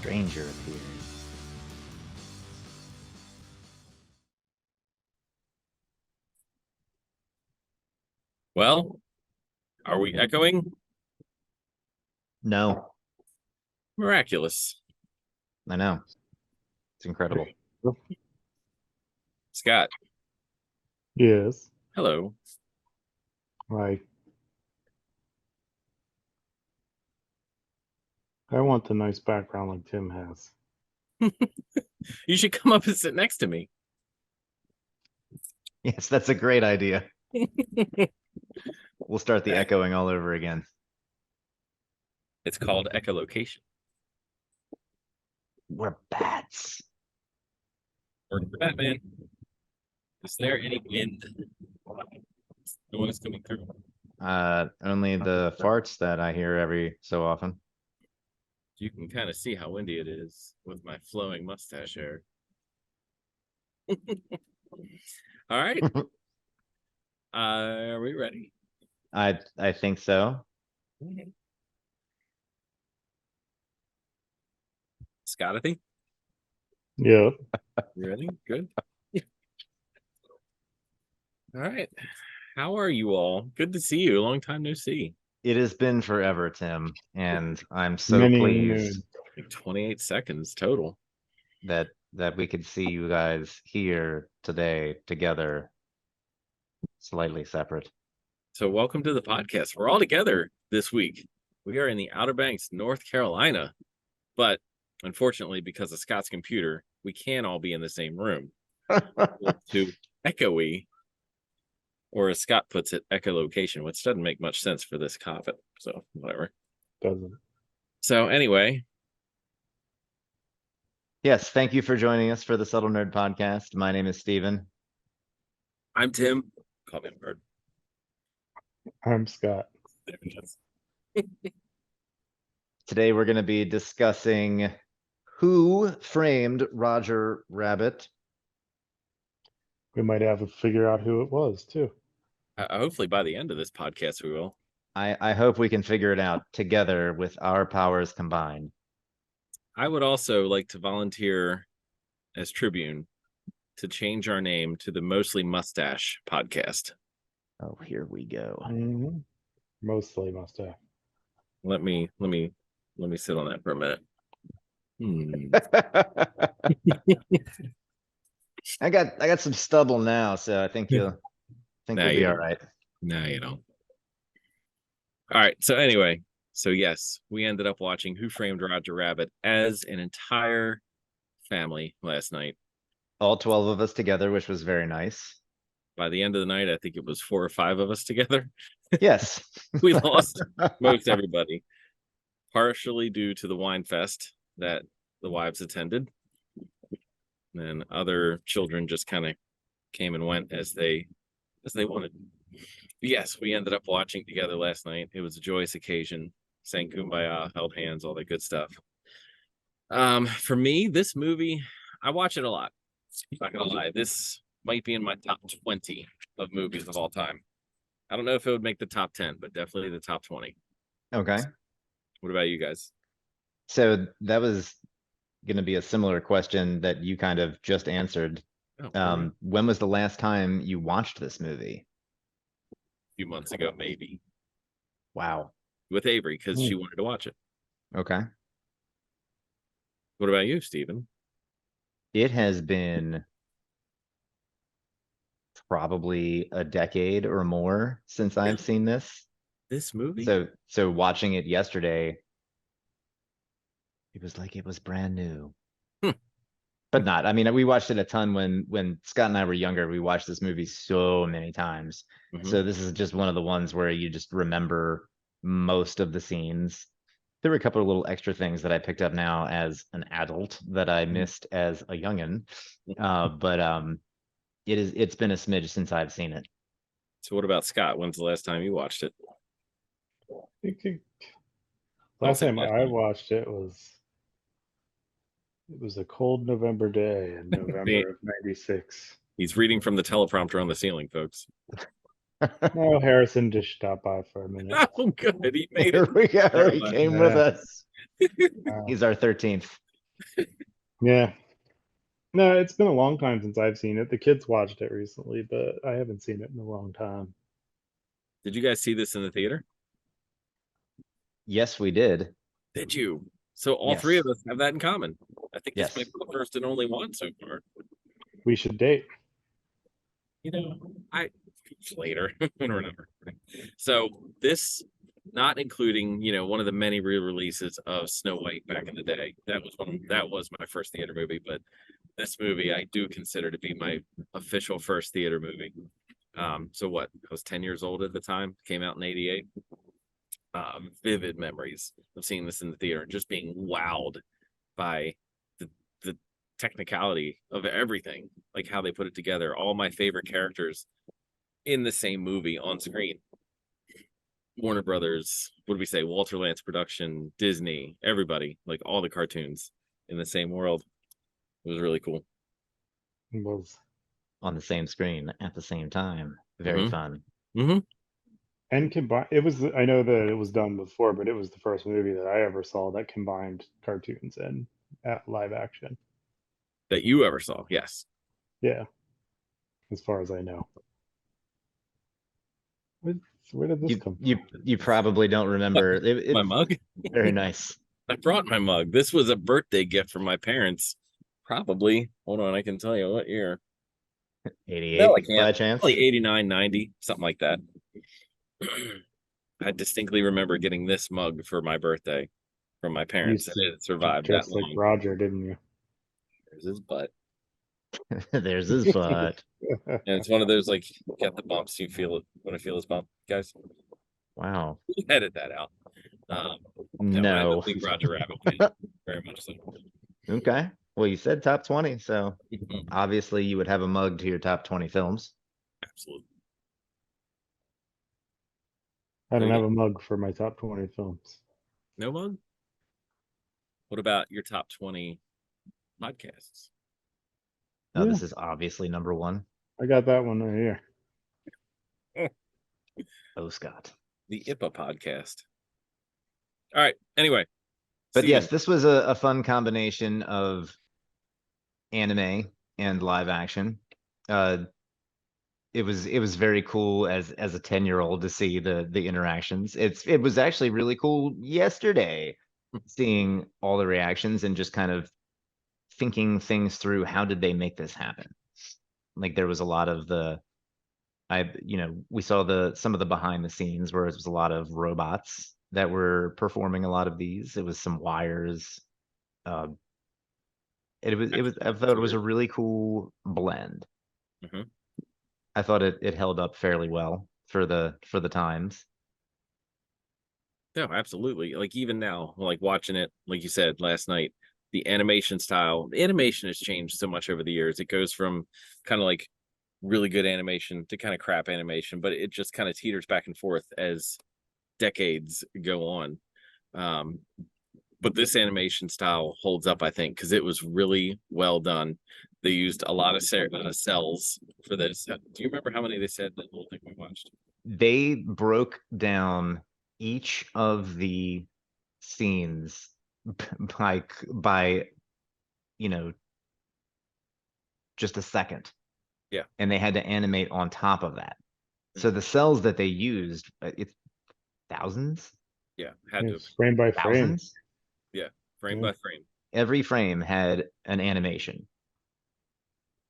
stranger appears. Well, are we echoing? No, Miraculous. I know. It's incredible. Scott, Yes. hello. Like, I want the nice background like Tim has. You should come up and sit next to me. Yes, that's a great idea. We'll start the echoing all over again. It's called echolocation. We're bats. Or Batman. Is there any wind? No one is coming through. Only the farts that I hear every so often. You can kind of see how windy it is with my flowing mustache hair. All right. Are we ready? I think so. Scotty, Yeah. you ready? Good. All right. How are you all? Good to see you. Long time no see. It has been forever, Tim, and I'm so Many pleased Like 28 seconds total. that we could see you guys here today together, slightly separate. So welcome to the podcast. We're all together this week. We are in the Outer Banks, North Carolina. But unfortunately, because of Scott's computer, we can't all be in the same room. To echoey, or as Scott puts it, echolocation, which doesn't make much sense for this COVID. So whatever. Doesn't. So anyway, Yes, thank you for joining us for the Subtle Nerd Podcast. My name is Steven. I'm Tim. Call me Bird. I'm Scott. There it is. Today we're going to be discussing Who Framed Roger Rabbit. We might have to figure out who it was too. Hopefully by the end of this podcast, we will. I hope we can figure it out together with our powers combined. I would also like to volunteer as Tribune to change our name to the Mostly Mustache Podcast. Oh, here we go. Mm-hmm. Mostly must have. Let me sit on that for a minute. I got some stubble now, so I think you'll Nah, we'll you be all don't. right. No, you don't. All right. So anyway, yes, we ended up watching Who Framed Roger Rabbit as an entire family last night. All 12 of us together, which was very nice. By the end of the night, I think it was 4 or 5 of us together. Yes. We lost most everybody, partially due to the wine fest that the wives attended. And other children just kind of came and went as they wanted. Yes, we ended up watching together last night. It was a joyous occasion. Sang Kumbaya, held hands, all that good stuff. For me, this movie, I watch it a lot. I'm not gonna lie, this might be in my top 20 of movies of all time. I don't know if it would make the top 10, but definitely the top 20. Okay. What about you guys? So that was going to be a similar question that you kind of just answered. A When was the last time you watched this movie? few months ago, maybe, Wow. with Avery, because she wanted to watch it. Okay. What about you, Steven? It has been probably a decade or more since I've seen this. This movie? So watching it yesterday, it was like it was brand new. But not. I mean, we watched it a ton when Scott and I were younger. We watched this movie so many times. Mhm. So this is just one of the ones where you just remember most of the scenes. There were a couple of little extra things that I picked up now as an adult that I missed as a youngin. But it's been a smidge since I've seen it. So what about Scott? When's the last time you watched it? Last Also time last I night. watched it was a cold November day in November of '96. He's reading from the teleprompter on the ceiling, folks. No, Harrison just stopped by for a minute. Oh, good. He made Here it. we go. He came with us. Wow. He's our 13th. Yeah. No, it's been a long time since I've seen it. The kids watched it recently, but I haven't seen it in a long time. Did you guys see this in the theater? Yes, we did. Did you? So all three Yes. of us have that in common. I think this Yes. might be the first and only one so far. We should date. You know, I later when we're not recording. So this, not including one of the many re-releases of Snow White back in the day. That was my first theater movie, but this movie I do consider to be my official first theater movie. So what? I was 10 years old at the time. Came out in '88. Vivid memories of seeing this in the theater and just being wowed by the technicality of everything, like how they put it together. All my favorite characters in the same movie on screen. Warner Brothers, what did we say? Walter Lantz Production, Disney, everybody, like all the cartoons in the same world. It was really cool. It was. On the same screen at the same time. Very Mhm. fun. Mm-hmm. And combine it was I know that it was done before, but it was the first movie that I ever saw that combined cartoons and live action. That you ever saw? Yes. Yeah, as far as I know. Where, where did this You come you from? you probably don't remember. My It's mug. very nice. I brought my mug. This was a birthday gift from my parents. Probably. Hold on, I can tell you what year. 88 No, I can't. by chance. Probably 89, 90, something like that. I distinctly remember getting this mug for my birthday from my You parents, used and it survived that dress like long. Roger, didn't you? There's his butt. There's his butt. And it's one of those like get the bumps, you feel it when I feel his bump, guys. Wow. Edit that out. No, but I'm a No. big Roger Rabbit fan, very much so. Okay. Well, you said top 20, so Mhm. obviously you would have a mug to your top 20 films. Absolutely. I don't Very have good. a mug for my top 20 films. No mug? What about your top 20 podcasts? Now, Yeah, this is obviously number one. I got that one right here. Oh, Scott. The IPA podcast. All right. Anyway, But Steven, yes, this was a fun combination of anime and live action. It was very cool as a 10-year-old to see the interactions. It was actually really cool yesterday seeing all the reactions and just kind of thinking things through. How did they make this happen? Like there was a lot of we saw some of the behind the scenes where it was a lot of robots that were performing a lot of these. It was some wires. Uh, I thought it was a really cool blend. Mhm. I thought it held up fairly well for the times. No, absolutely. Like even now, like watching it, like you said last night, the animation style, the animation has changed so much over the years. It goes from kind of like really good animation to kind of crap animation, but it just kind of teeters back and forth as decades go on. Um, but this animation style holds up, I think, because it was really well done. They used a lot of cells for this. Do you remember how many they said the whole thing we watched? They broke down each of the scenes by you know just a second. Yeah. And they had to animate on top of that. So the cells that they used, it's thousands, Yeah, had to. It's frame by frame. thousands. Yeah, frame Yeah. by frame. Every frame had an animation.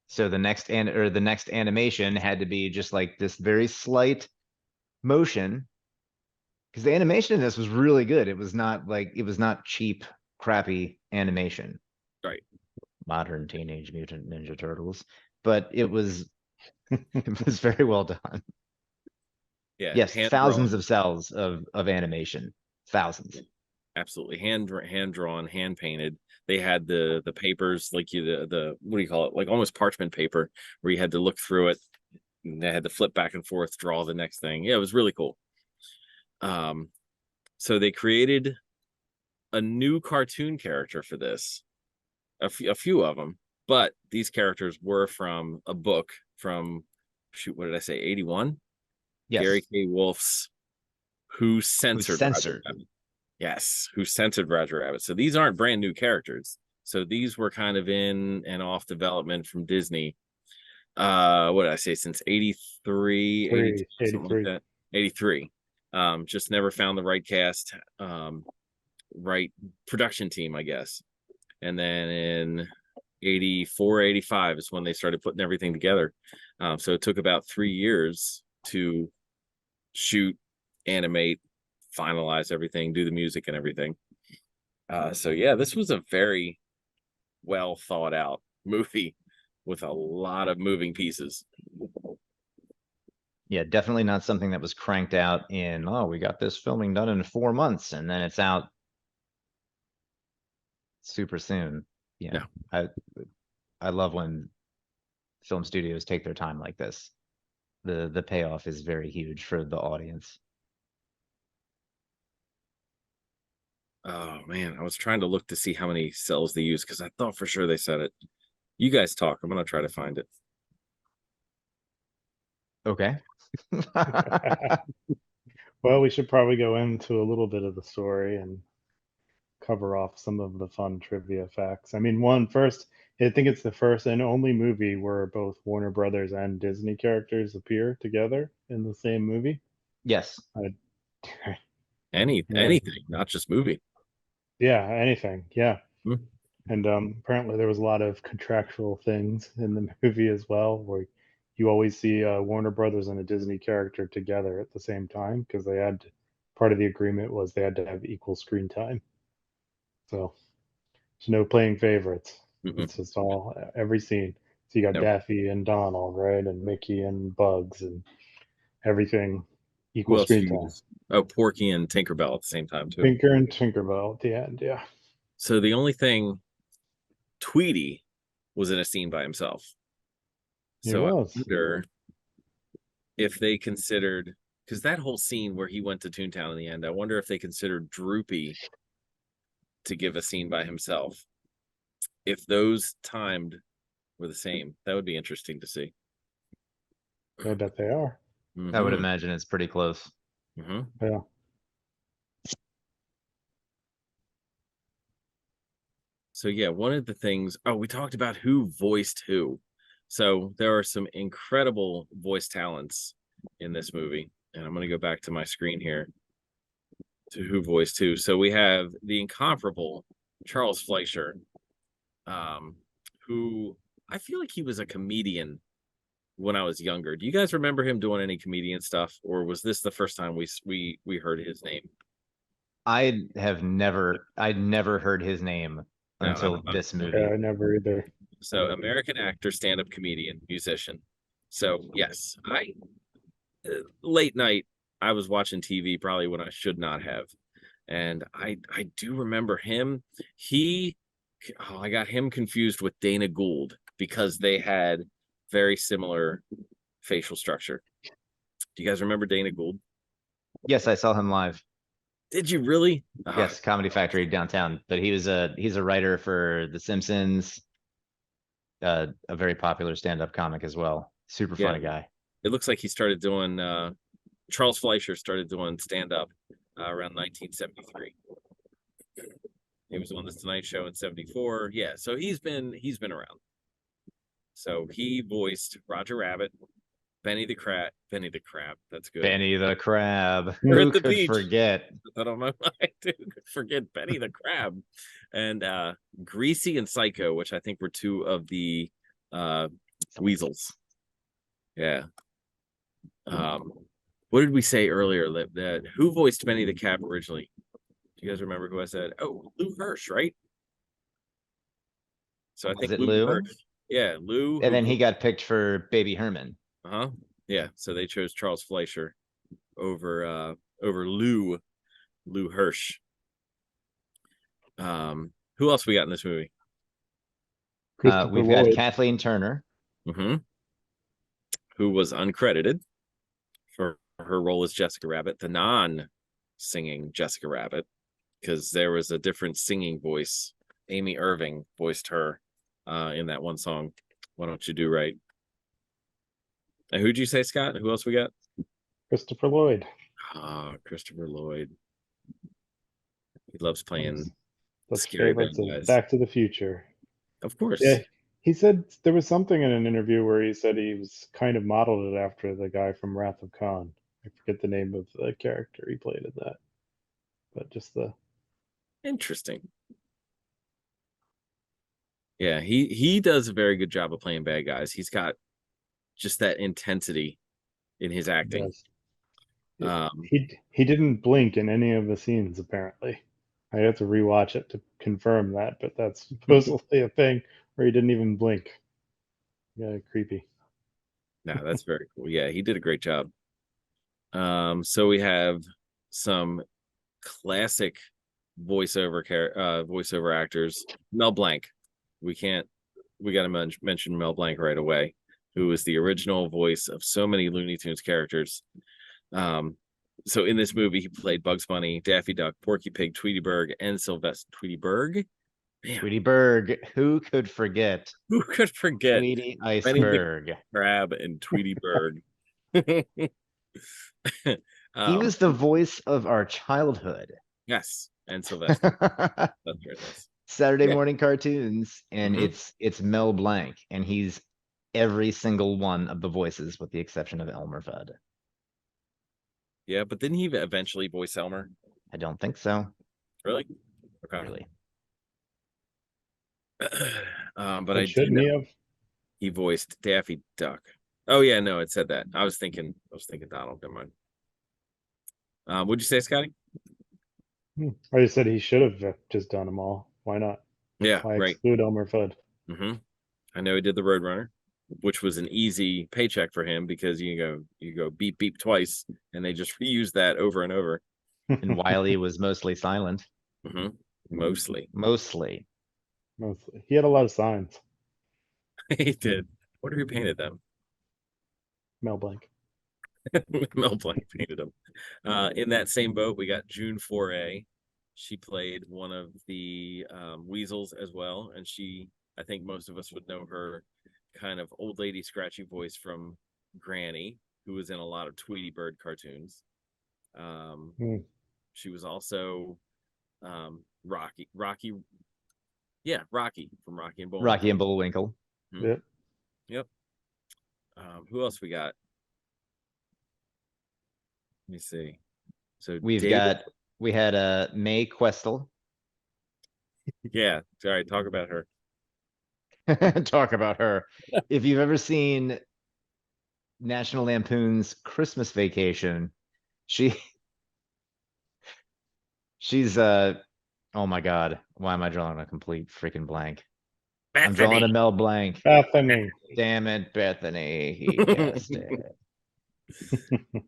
So the next animation had to be just like this very slight motion, because the animation in this was really good. It was not cheap, crappy animation. Right. Modern Teenage Mutant Ninja Turtles, but it was very well done. Yeah, Yes, hand thousands drawn. of cells of animation, thousands. Absolutely, hand drawn, hand painted. They had the papers like the what do you call it? Like almost parchment paper where you had to look through it. And they had to flip back and forth, draw the next thing. Yeah, it was really cool. So they created a new cartoon character for this, a few of them, but these characters were from a book from shoot, what did I say? 81. Yes, Gary K. Wolf's Who who's Censored Roger censored. Rabbit. Yes, Who Censored Roger Rabbit. So these aren't brand new characters. So these were kind of in and off development from Disney. What did I say? Since 83, 82, something like 83. that. 83. Just never found the right cast, right production team, I guess. And then in 84, 85 is when they started putting everything together. So it took about 3 years to shoot, animate, finalize everything, do the music and everything. So yeah, this was a very well thought out movie with a lot of moving pieces. Yeah, definitely not something that was cranked out in, oh, we got this filming done in 4 months and then it's out super soon. Yeah. I love when film studios take their time like this. The payoff is very huge for the audience. Oh man, I was trying to look to see how many cells they use because I thought for sure they said it. You guys talk. I'm gonna try to find it. Okay. Well, we should probably go into a little bit of the story and cover off some of the fun trivia facts. I mean, first, I think it's the first and only movie where both Warner Brothers and Disney characters appear together in the same movie. Yes. I, Anything, not just movie. yeah, anything. Yeah. Hmm. And apparently there was a lot of contractual things in the movie as well, where you always see Warner Brothers and a Disney character together at the same time because they had part of the agreement was they had to have equal screen time. So there's no playing favorites. Mhm. It's just all every scene. So you got Nope. Daffy and Donald, right, and Mickey and Bugs and everything Who equal else screen you time. use? Oh, Porky and Tinkerbell at the same time too. Tinker and Tinkerbell at the end, yeah. So the only thing, Tweety was in a scene by himself. He So I was. wonder if they considered, because that whole scene where he went to Toontown in the end, I wonder if they considered Droopy to give a scene by himself. If those timed were the same, that would be interesting to see. I bet they are. I would Mhm, imagine it's pretty close. mhm. Yeah. So yeah, one of the things, oh, we talked about who voiced who. So there are some incredible voice talents in this movie. And I'm going to go back to my screen here to who voiced who. So we have the incomparable Charles Fleischer, who I feel like he was a comedian when I was younger. Do you guys remember him doing any comedian stuff, or was this the first time we heard his name? I'd never heard his name No, until this movie. Yeah, I never either. So American actor, stand-up comedian, musician. So yes, late night I was watching TV probably when I should not have. And I do remember him. I got him confused with Dana Gould because they had very similar facial structure. Do you guys remember Dana Gould? Yes, I saw him live. Did you really? Yes, Comedy Factory downtown. But he's a writer for The Simpsons. A very popular stand-up comic as well. Super funny guy. It looks like he started doing Charles Fleischer started doing stand-up around 1973. He was on the Tonight Show in 74. Yeah, so he's been around. So he voiced Roger Rabbit, Benny the Crab. That's good. Benny the Crab. We're Who at the could beach. forget? I don't know why I could forget Benny the Crab. And Greasy and Psycho, which I think were two of the weasels. Yeah. What did we say earlier? That who voiced Benny the Cat originally? Do you guys remember who I said? Oh, Lou Hirsch, right? So I Was think it Lou? Hirsch. Yeah, Lou. And then he got picked for Baby Herman. Uh-huh. Yeah. So they chose Charles Fleischer over Lou Hirsch. Who else we got in this movie? We've got Kathleen Turner. Mm-hmm. Who was uncredited for her role as Jessica Rabbit, the non-singing Jessica Rabbit, because there was a different singing voice. Amy Irving voiced her in that one song, Why Don't You Do Right? And who'd you say, Scott? Who else we got? Christopher Lloyd. Christopher Lloyd. He loves playing Those Scary bad favorites of guys. Back to the Future. Of course. Yeah, he said there was something in an interview where he said he was kind of modeled it after the guy from Wrath of Khan. I forget the name of the character he played in that, but just the Interesting. Yeah, he does a very good job of playing bad guys. He's got just that intensity in his acting. does. Um, He didn't blink in any of the scenes apparently. I have to rewatch it to confirm that, but that's supposedly a thing where he didn't even blink. Yeah, creepy. no, that's very cool. Yeah, he did a great job. So we have some classic voiceover actors. Mel Blanc. We got to mention Mel Blanc right away, who was the original voice of so many Looney Tunes characters. So in this movie, he played Bugs Bunny, Daffy Duck, Porky Pig, Tweety Bird, and Sylvester Tweety Bird. Tweety Berg. Who could forget Who could forget Tweety Benny the Iceberg? Crab and Tweety Bird? He was the voice of our childhood. Yes, and Sylvester. That's right. Saturday Yeah. morning cartoons, and Mhm. it's Mel Blanc, and he's every single one of the voices with the exception of Elmer Fudd. Yeah, but didn't he eventually voice Elmer? I don't think so. Really? Okay. Really. But I do Shouldn't he know have? he voiced Daffy Duck. Oh yeah, no, it said that. I was thinking Donald. Never mind. What'd you say, Scotty? I just said he should have just done them all. Why not? Yeah, Why right. exclude Elmer Fudd? I know he did the Roadrunner, which was an easy paycheck for him because you go beep beep twice, and they just reuse that over and over. And Wiley was mostly silent. Mostly. Mostly. He had a lot of signs. He did. What who painted them? Mel Blanc. Mel Blanc painted them. In that same boat, we got June Foray. She played one of the weasels as well, and I think most of us would know her kind of old lady scratchy voice from Granny, who was in a lot of Tweety Bird cartoons. She was also Rocky from Rocky and Bullwinkle. Rocky and Bullwinkle. Yep. Who else we got? Let me see. So We had Mae Questel. Yeah, sorry, talk about her. Talk about her. If you've ever seen National Lampoon's Christmas Vacation, she's oh my god, why am I drawing a complete freaking blank? Bethany. I'm drawing a Mel Blanc. Bethany. Damn it, Bethany. He cast it.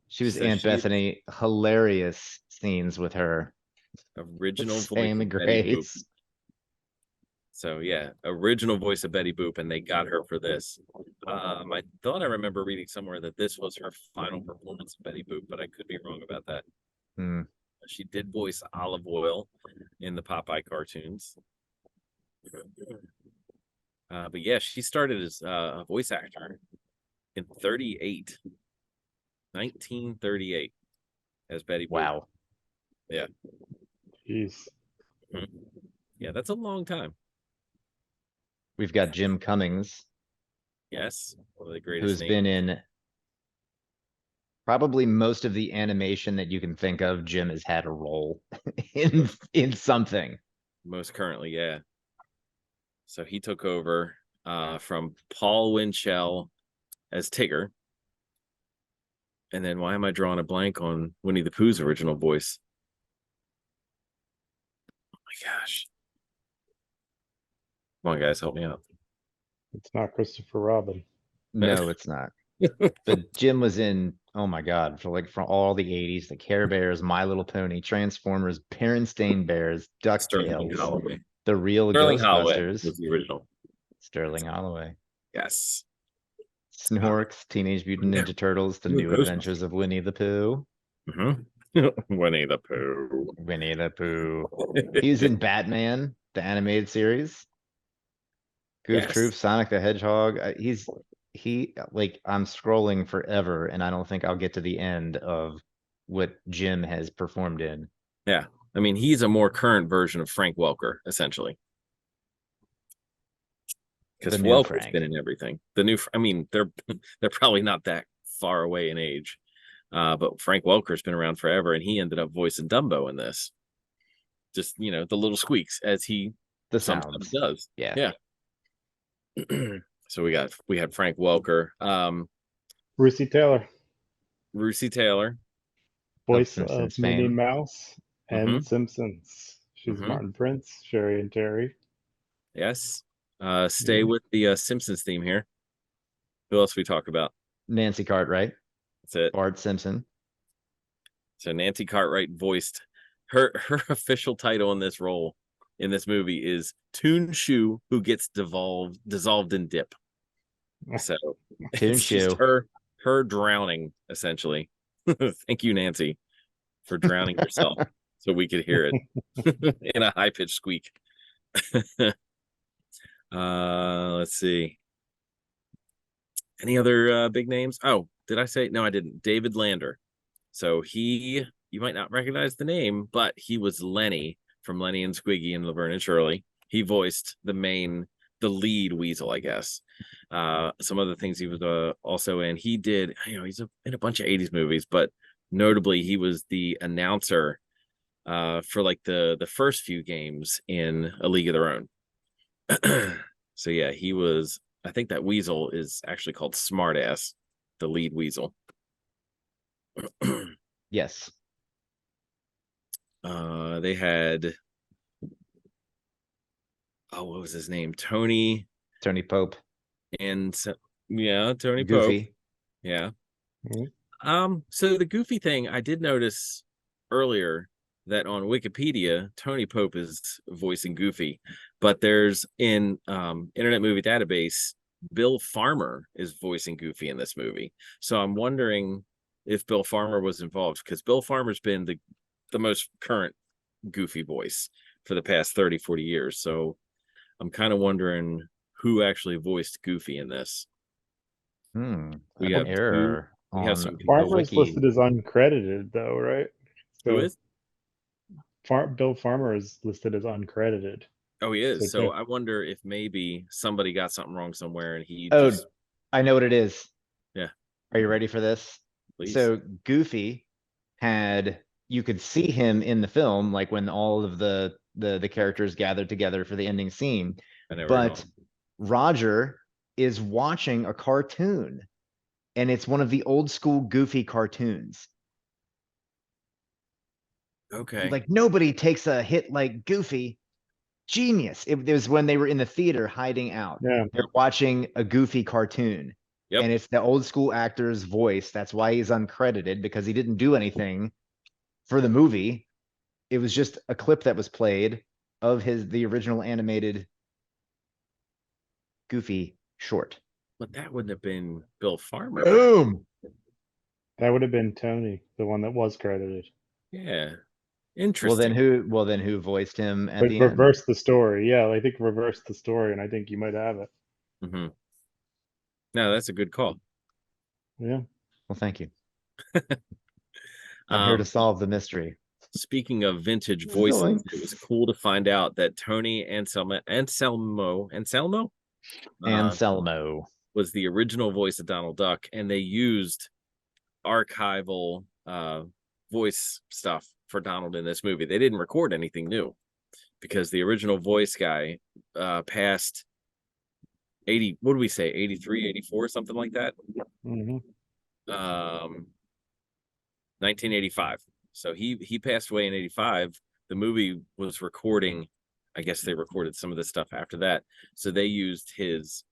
She was Aunt Bethany. Hilarious scenes with her. Original voice Sammy of Betty Boop. Grace. So yeah, original voice of Betty Boop, and they got her for this. I thought I remember reading somewhere that this was her final performance of Betty Boop, but I could be wrong about that. She did voice Olive Oyl in the Popeye cartoons. But yeah, she started as a voice actor in 1938 as Betty Boop. Wow. Yeah. Jeez. Yeah, that's a long time. We've got Jim Cummings. Yes, one of the greatest. Who's been in probably most of the animation that you can think of. Jim has had a role in something. Most currently, yeah. So he took over from Paul Winchell as Tigger. And then why am I drawing a blank on Winnie the Pooh's original voice? Oh my gosh. Come on, guys, help me out. It's not Christopher Robin. No, it's not. But Jim was in, oh my god, from all the 80s, the Care Bears, My Little Pony, Transformers, Berenstain Bears, Sterling DuckTales, Holloway. the real Sterling Holloway Ghostbusters. was the original. Sterling Holloway. Yes. Snorks, Teenage Mutant Ninja Turtles, The New Adventures of Winnie the Pooh. Winnie the Pooh. Winnie the Pooh. He was in Batman, the animated series. Goof Yes. Troop, Sonic the Hedgehog. I'm scrolling forever, and I don't think I'll get to the end of what Jim has performed in. Yeah, I mean, he's a more current version of Frank Welker, essentially. Because The new Welker's Frank. been in everything. The new, I mean, they're they're probably not that far away in age, but Frank Welker's been around forever, and he ended up voicing Dumbo in this. Just the little squeaks as he The sometimes sounds. does. Yeah. So we had Frank Welker, Russi Taylor, Russi Taylor. voice Simpsons of Minnie fame. Mouse and Mhm. Simpsons. She's Mhm. Martin Prince, Sherry and Terry. Yes. Stay Yeah. with the Simpsons theme here. Who else we talk about? Nancy Cartwright, That's it. Bart Simpson. So Nancy Cartwright voiced her official title in this role in this movie is Toon Shoe, who gets dissolved in dip. So Toon it's just Shoe. her drowning essentially. Thank you, Nancy, for drowning yourself so we could hear it in a high pitched squeak. Let's see. Any other big names? Oh, did I say? No, I didn't. David Lander. So you might not recognize the name, but he was Lenny from Lenny and Squiggy and Laverne and Shirley. He voiced the lead weasel, I guess. Some other things he was also in. He did, he's in a bunch of 80s movies, but notably he was the announcer for like the first few games in A League of Their Own. So yeah, he was. I think that weasel is actually called Smartass, the lead weasel. Yes. They had what was his name? Tony Tony Pope. and Tony Pope. Goofy. Yeah. Mhm. So the Goofy thing, I did notice earlier that on Wikipedia, Tony Pope is voicing Goofy, but there's in Internet Movie Database, Bill Farmer is voicing Goofy in this movie. So I'm wondering if Bill Farmer was involved, because Bill Farmer's been the most current Goofy voice for the past 30, 40 years. So I'm kind of wondering who actually voiced Goofy in this. We An have error we have on some the Farmer is wiki. listed as uncredited, though, right? Who is? Bill Farmer is listed as uncredited. Oh, he is. So So I wonder if maybe somebody got something wrong somewhere and he Oh, just I know what it is. Yeah. Are you ready for this? Please. So Goofy you could see him in the film, like when all of the characters gathered together for the ending scene. I never But know. Roger is watching a cartoon, and it's one of the old school Goofy cartoons. Okay. Like nobody takes a hit like Goofy. Genius. It was when they were in the theater hiding out. yeah, They're watching a Goofy cartoon. Yep. And it's the old school actor's voice. That's why he's uncredited, because he didn't do anything for the movie. It was just a clip that was played of the original animated Goofy short. Oh. But that wouldn't have been Bill Farmer. Boom. that would have been Tony, the one that was credited. Yeah. Well Interesting. then who voiced him at But the end? reverse the story. Yeah, I think reverse the story, and I think you might have it. Mm-hmm. No, that's a good call. Yeah. Well, thank you. I'm here to solve the mystery. Speaking of vintage voices, it was cool to find out that Tony Anselmo was the original voice of Donald Duck, and they used archival voice stuff for Donald in this movie. They didn't record anything new because the original voice guy passed 80, what do we say, 83, 84, something like that. Mm-hmm. 1985. So he passed away in 85. The movie was recording, I guess they recorded some of the stuff after that. So they used his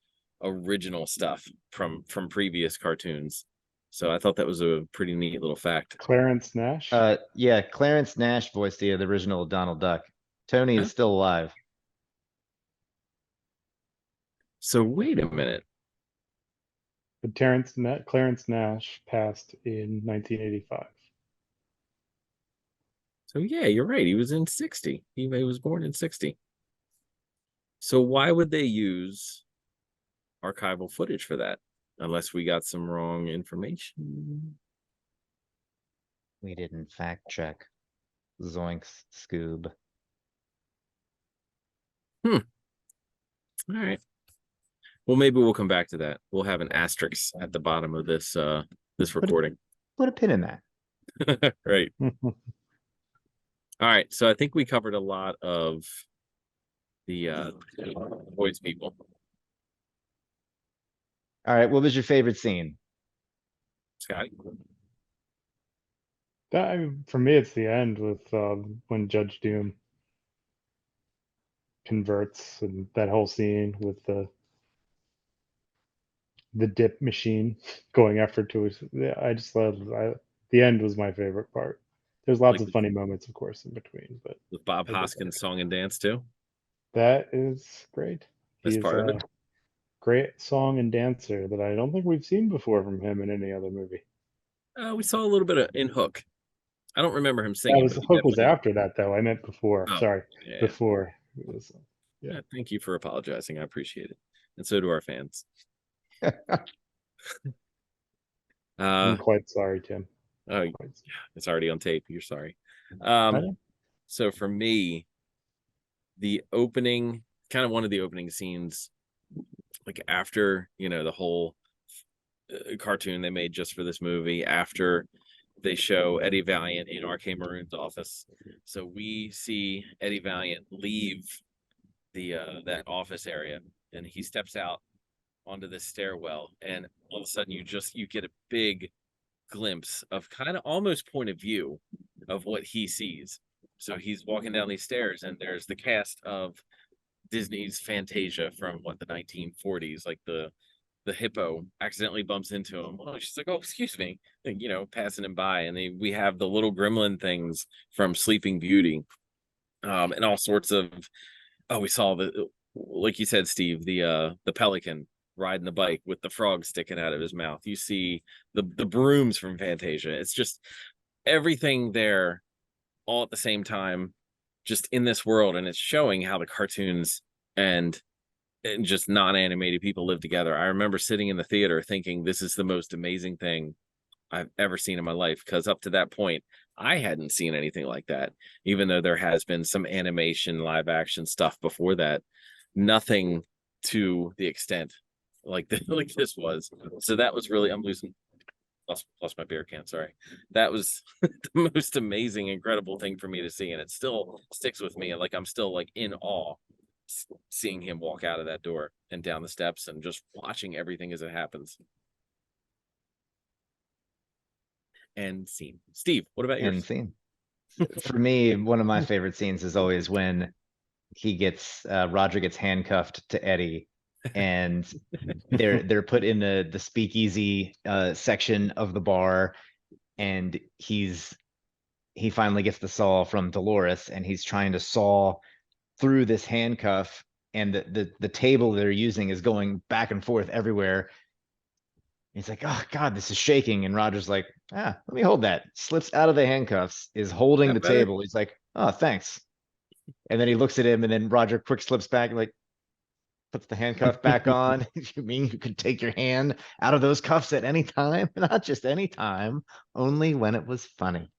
original stuff from previous cartoons. So I thought that was a pretty neat little fact. Clarence Nash. Yeah, Clarence Nash voiced the original Donald Duck. Tony is still alive. So wait a minute. But Clarence Nash passed in 1985. So yeah, you're right. He was in 60. He was born in 60. So why would they use archival footage for that? Unless we got some wrong information. We didn't fact check. Zoinks, Scoob. All right. Well, maybe we'll come back to that. We'll have an asterisk at the bottom of this this recording. Put a pin in that. Right. All right. So I think we covered a lot of the voice people. All right, what was your favorite scene? Scotty. For me, it's the end with when Judge Doom converts, and that whole scene with the dip machine going after to his. I just love. The end was my favorite part. There's lots Like of funny moments, of course, in between, but with Bob I get Hoskins song and dance too. that is great. That's He's part of a it. great song and dancer that I don't think we've seen before from him in any other movie. We saw a little bit of in Hook. I don't remember him That singing. was But he Hook was definitely- after that though. I meant before. Oh, Sorry, yeah. before. It was, Yeah, thank you for apologizing. I appreciate it, and so do our fans. I'm quite sorry, Tim. Oh, Quite it's already on tape. You're sorry. know. So for me, the opening, kind of one of the opening scenes, like after, the whole cartoon they made just for this movie, after they show Eddie Valiant in RK Maroon's office. So we see Eddie Valiant leave the that office area, and he steps out onto this stairwell, and all of a sudden you get a big glimpse of kind of almost point of view of what he sees. So he's walking down these stairs, and there's the cast of Disney's Fantasia from the 1940s, like the hippo accidentally bumps into him. Oh, she's like, "Oh, excuse me," and, passing him by, and we have the little gremlin things from Sleeping Beauty, and all sorts of. Oh, we saw like you said, Steve, the pelican riding the bike with the frog sticking out of his mouth. You see the brooms from Fantasia. It's just everything there all at the same time, just in this world, and it's showing how the cartoons and just non-animated people live together. I remember sitting in the theater thinking this is the most amazing thing I've ever seen in my life, because up to that point I hadn't seen anything like that, even though there has been some animation live action stuff before that. Nothing to the extent like like this was. So that was really, I'm losing, lost my beer can, sorry. That was the most amazing, incredible thing for me to see, and it still sticks with me, and like I'm still like in awe seeing him walk out of that door and down the steps and just watching everything as it happens. And scene. Steve, what about End yours? scene. For me, one of my favorite scenes is always when Roger gets handcuffed to Eddie, and they're put in the speakeasy section of the bar, and he finally gets the saw from Dolores, and he's trying to saw through this handcuff, and the table they're using is going back and forth everywhere. He's like, "Oh God, this is shaking." And Roger's like, "Let me hold that." Slips out of the handcuffs, is holding the better? table. He's like, "Oh, thanks." And then he looks at him, and then Roger quick slips back, like puts the handcuff back on. You mean you could take your hand out of those cuffs at any time? Not just any time, only when it was funny.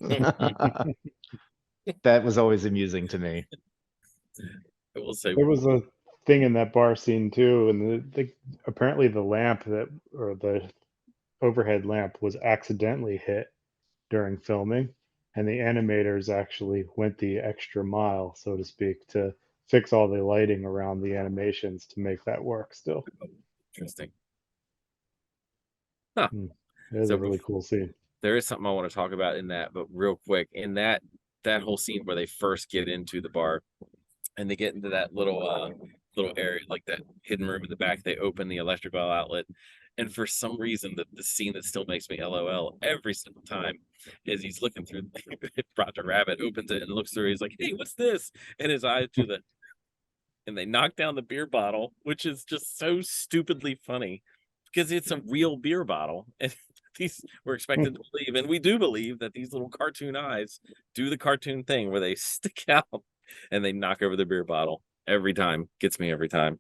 That was always amusing to me. I will say There was a thing in that bar scene too, and apparently the lamp or the overhead lamp was accidentally hit during filming, and the animators actually went the extra mile, so to speak, to fix all the lighting around the animations to make that work still. interesting. It is So a really cool scene. There is something I want to talk about in that, but real quick, in that whole scene where they first get into the bar and they get into that little area, like that hidden room in the back, they open the electrical outlet, and for some reason the scene that still makes me LOL every single time is he's looking through Roger Rabbit opens it and looks through, he's like, "Hey, what's this?" And his eyes do the and they knock down the beer bottle, which is just so stupidly funny because it's a real beer bottle, and we're expected to believe, and we do believe, that these little cartoon eyes do the cartoon thing where they stick out and they knock over the beer bottle every time. Gets me every time.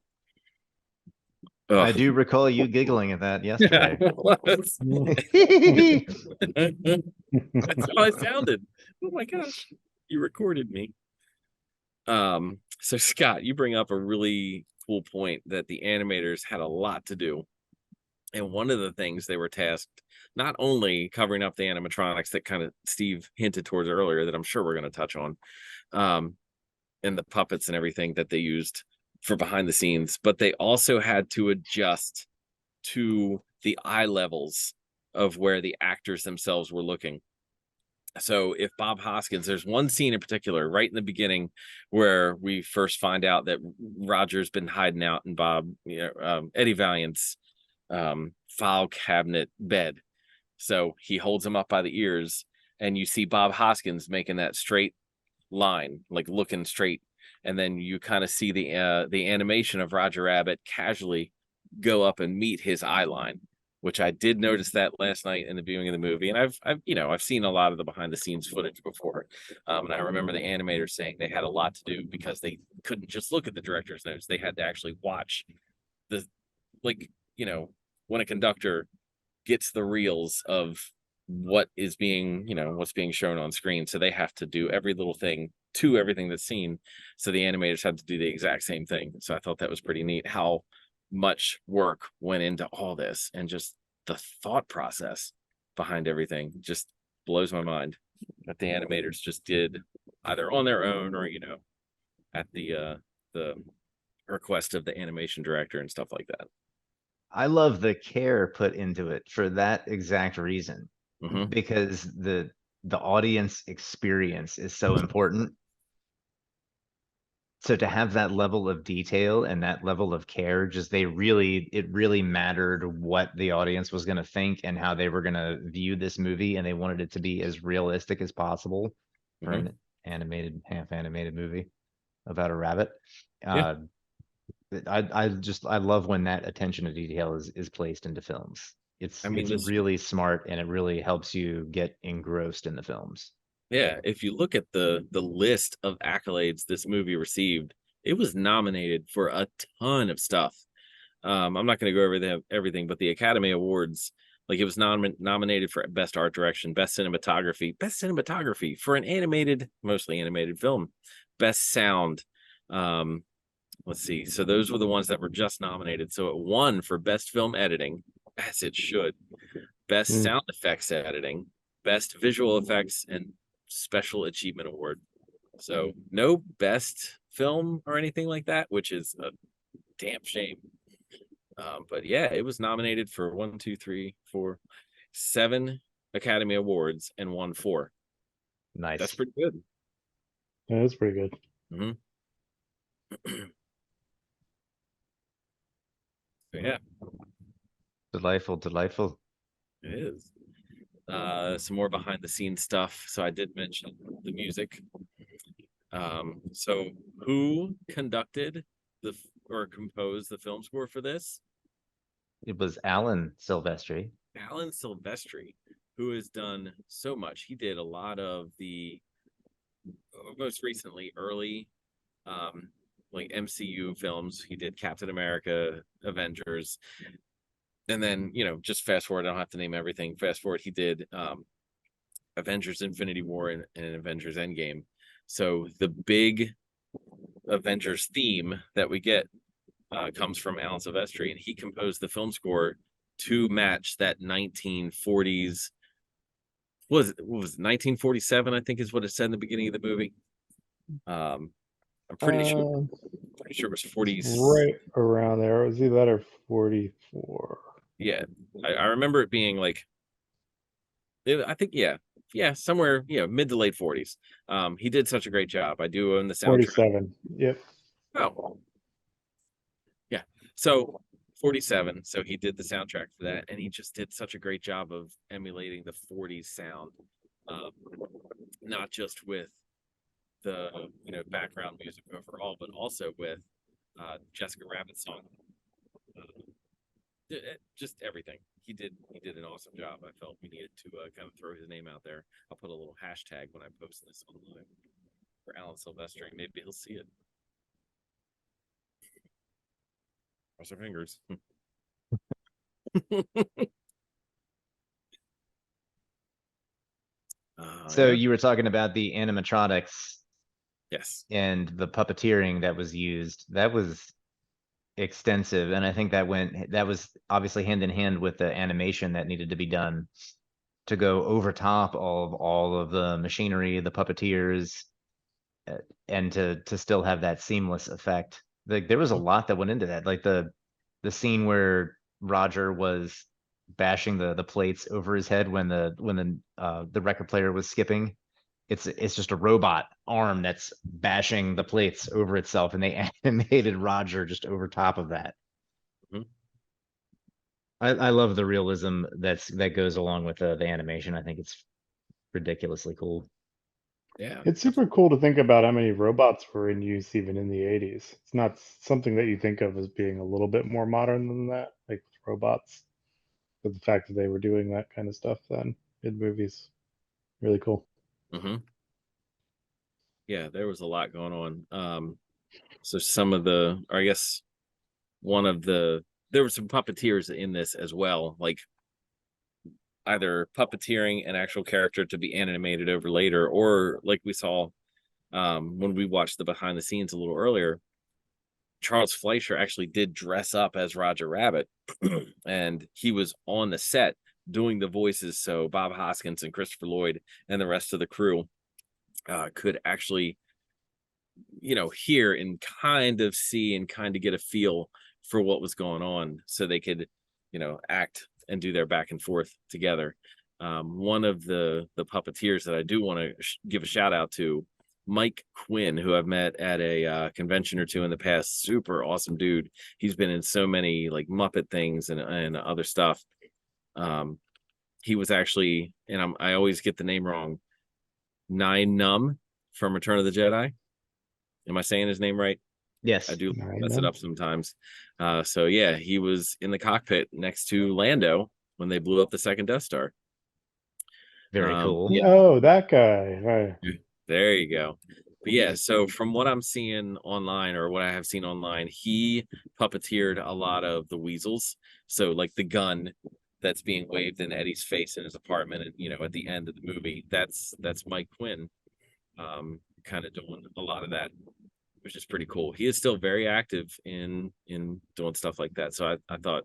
I Ugh. do recall you giggling at that yesterday. Was. Mm. That's how I sounded. Oh my gosh, you recorded me. So Scott, you bring up a really cool point that the animators had a lot to do. And one of the things they were tasked not only covering up the animatronics that kind of Steve hinted towards earlier that I'm sure we're going to touch on, um, and the puppets and everything that they used for behind the scenes, but they also had to adjust to the eye levels of where the actors themselves were looking. So if Bob Hoskins, there's one scene in particular right in the beginning where we first find out that Roger's been hiding out in Eddie Valiant's file cabinet bed. So he holds him up by the ears, and you see Bob Hoskins making that straight line, like looking straight, and then you kind of see the animation of Roger Rabbit casually go up and meet his eye line, which I did notice that last night in the viewing of the movie. And I've seen a lot of the behind the scenes footage before, and I remember the animators saying they had a lot to do because they couldn't just look at the director's notes; they had to actually watch the, like, when a conductor gets the reels of what is being, what's being shown on screen. So they have to do every little thing to everything that's seen. So the animators had to do the exact same thing. So I thought that was pretty neat how much work went into all this, and just the thought process behind everything just blows my mind that the animators just did either on their own or, at the request of the animation director and stuff like that. I love the care put into it for that exact reason, Hmm. because the audience experience is so important. So to have that level of detail and that level of care, just it really mattered what the audience was going to think and how they were going to view this movie, and they wanted it to be as realistic as possible for Hmm. an half animated movie about a rabbit. Yeah. Uh, I love when that attention to detail is placed into films. I mean, It's this, really smart, and it really helps you get engrossed in the films. yeah, if you look at the list of accolades this movie received, it was nominated for a ton of stuff. I'm not going to go over everything, but the Academy Awards, like, it was nominated for Best Art Direction, Best Cinematography for an mostly animated film, Best Sound. Um, let's see. So those were the ones that were just nominated. So it won for Best Film Editing, as it should, Best Mm. Sound Effects Editing, Best Visual Effects, and Special Achievement Award. So no best film or anything like that, which is a damn shame. But yeah, it was nominated for 7 Academy Awards and won 4. That's Nice. pretty good. Yeah, that's pretty good. Hmm. Yeah, Delightful, delightful. it is. Some more behind the scenes stuff. So I did mention the music. So who conducted or composed the film score for this? It was Alan Silvestri. Alan Silvestri, who has done so much. He did a lot of the most recently early like MCU films. He did Captain America, Avengers, and then, just fast forward, I don't have to name everything. Fast forward, he did Avengers Infinity War and Avengers Endgame. So the big Avengers theme that we get comes from Alan Silvestri, and he composed the film score to match that 1940s. What was it, 1947? I think is what it said in the beginning of the movie. I'm pretty sure it was 40s. Right around there. It was either that or 44. Yeah, I remember it being like, I think, yeah, somewhere, mid to late 40s. He did such a great job. I do own the soundtrack. 47. Yep. Oh, yeah. So 47. So he did the soundtrack for that, and he just did such a great job of emulating the 40s sound, not just with the background music overall, but also with Jessica Rabbit's song. Just everything. He did an awesome job. I felt we needed to kind of throw his name out there. I'll put a little hashtag when I post this online for Alan Silvestri. Maybe he'll see it. Cross our fingers. So Yeah. you were talking about the animatronics Yes. and the puppeteering that was used. That was extensive, and I think that was obviously hand in hand with the animation that needed to be done to go over top of all of the machinery, the puppeteers, and to still have that seamless effect. Like there was a lot that went into that. Like the scene where Roger was bashing the plates over his head when the record player was skipping. It's just a robot arm that's bashing the plates over itself, and they animated Roger just over top of that. Mhm. I love the realism that goes along with the animation. I think it's ridiculously cool. Yeah. It's super cool to think about how many robots were in use even in the 80s. It's not something that you think of as being a little bit more modern than that, like robots. But the fact that they were doing that kind of stuff then in movies, really cool. Hmm. Yeah, there was a lot going on. So some of the, or I guess one of the, there were some puppeteers in this as well, like either puppeteering an actual character to be animated over later, or like we saw when we watched the behind the scenes a little earlier, Charles Fleischer actually did dress up as Roger Rabbit, and he was on the set doing the voices, so Bob Hoskins and Christopher Lloyd and the rest of the crew could actually, hear and kind of see and kind of get a feel for what was going on, so they could, act and do their back and forth together. One of the puppeteers that I do want to give a shout out to, Mike Quinn, who I've met at a convention or two in the past. Super awesome dude. He's been in so many like Muppet things and other stuff. He was actually, and I always get the name wrong, Nine Numb from Return of the Jedi. Am I saying his name right? Yes, I do Nine mess it Numb. up sometimes. So yeah, he was in the cockpit next to Lando when they blew up the second Death Star. very cool. Yeah, Oh, that guy. Right. there you go. But yeah, so from what I'm seeing online, or what I have seen online, he puppeteered a lot of the weasels. So like the gun that's being waved in Eddie's face in his apartment, and at the end of the movie, that's Mike Quinn, kind of doing a lot of that, which is pretty cool. He is still very active in doing stuff like that. So I thought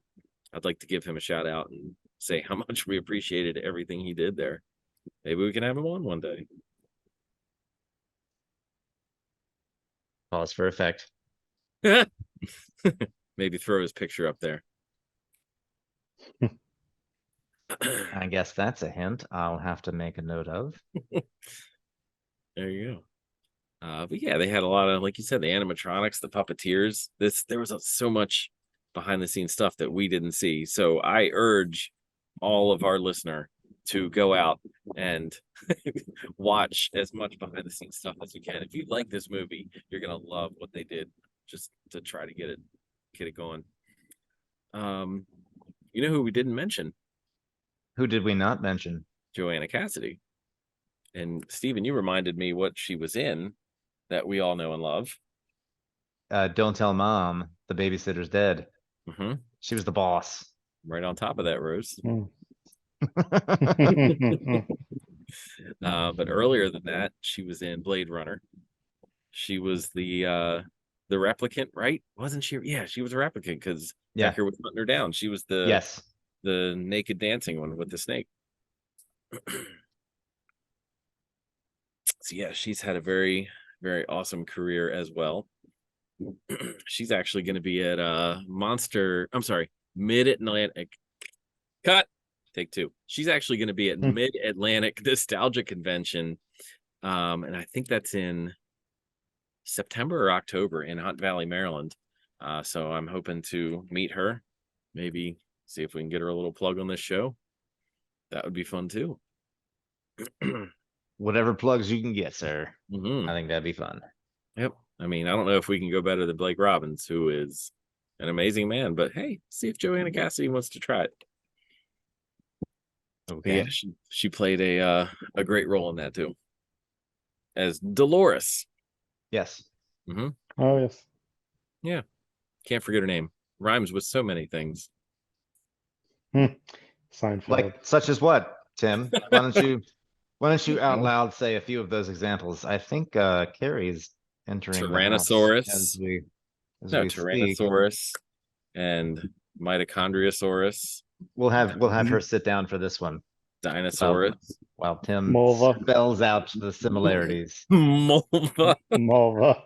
I'd like to give him a shout out and say how much we appreciated everything he did there. Maybe we can have him on one day. Pause for effect. Maybe throw his picture up there. I guess that's a hint I'll have to make a note of. There you go. But yeah, they had a lot of, like you said, the animatronics, the puppeteers. There was so much behind the scenes stuff that we didn't see. So I urge all of our listener to go out and watch as much behind the scenes stuff as you can. If you like this movie, you're gonna love what they did just to try to get it going. You know who we didn't mention? Who did we not mention? Joanna Cassidy. And Steven, you reminded me what she was in that we all know and love. Don't Tell Mom, the babysitter's dead. Mm-hmm. She was the boss. Right on top of that, Rose. Hmm. But earlier than that, she was in Blade Runner. She was the replicant, right? Wasn't she? Yeah, she was a replicant because Yeah. Decker was hunting her down. She was Yes. the naked dancing one with the snake. So yeah, she's had a very, very awesome career as well. She's actually going to be at Mid-Atlantic. Cut. Take two. She's actually going to be at Mid-Atlantic Nostalgia Convention. And I think that's in September or October in Hunt Valley, Maryland. So I'm hoping to meet her, maybe see if we can get her a little plug on this show. That would be fun too. Whatever plugs you can get, sir. Mm-hmm. I think that'd be fun. Yep. I mean, I don't know if we can go better than Blake Robbins, who is an amazing man, but hey, see if Joanna Cassidy wants to try it. Okay. Yeah, she played a great role in that too, as Dolores. Yes. Mm-hmm. Oh, yes. Yeah, can't forget her name. Rhymes with so many things. Seinfeld. Like such as what, Tim? Why don't you out loud say a few of those examples? I think Carrie's entering the house Tyrannosaurus. as No, we speak. Tyrannosaurus and Mitochondriosaurus, We'll have her sit down for this one Dinosaurus, while Tim Mulva. spells out the similarities. Mulva. Malva.